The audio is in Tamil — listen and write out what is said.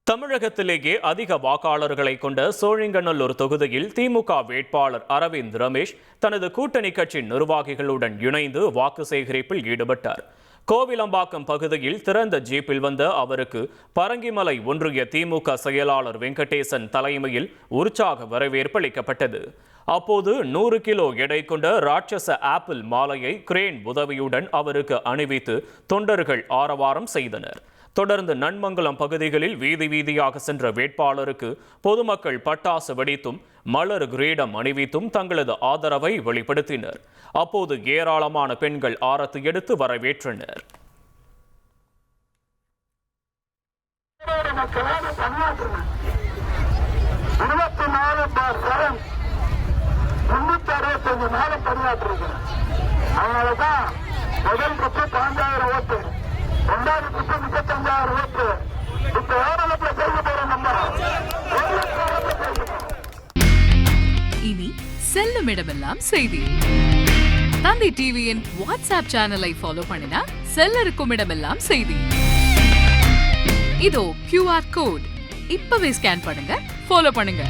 தமிழகத்திலேயே அதிக வாக்காளர்களை கொண்ட சோழிங்கநல்லூர் தொகுதியில் திமுக வேட்பாளர் அரவிந்த் ரமேஷ் தனது கூட்டணி கட்சி நிர்வாகிகளுடன் இணைந்து வாக்கு சேகரிப்பில் ஈடுபட்டார். கோவிலம்பாக்கம் பகுதியில் திறந்த ஜீப்பில் வந்த அவருக்கு பரங்கிமலை ஒன்றிய திமுக செயலாளர் வெங்கடேசன் தலைமையில் உற்சாக வரவேற்பு அளிக்கப்பட்டது. அப்போது 100 கிலோ எடை கொண்ட ராட்சச ஆப்பிள் மாலையை கிரேன் உதவியுடன் அவருக்கு அணிவித்து தொண்டர்கள் ஆரவாரம் செய்தனர். தொடர்ந்து நன்மங்கலம் பகுதிகளில் வீதி வீதியாக சென்ற வேட்பாளருக்கு பொதுமக்கள் பட்டாசு வெடித்தும் மலர் கிரீடம் அணிவித்தும் தங்களது ஆதரவை வெளிப்படுத்தினர். அப்போது ஏராளமான பெண்கள் ஆரத்தி எடுத்து வரவேற்றனர். இனி செல்லும் இடமெல்லாம் செய்தி. தந்தி டிவியின் வாட்ஸ்அப் சேனலை ஃபாலோ பண்ணினா செல்லருக்கும் இடமெல்லாம் செய்தி. இதோ QR கோட் இப்பவே ஸ்கேன் பண்ணுங்க, ஃபாலோ பண்ணுங்க.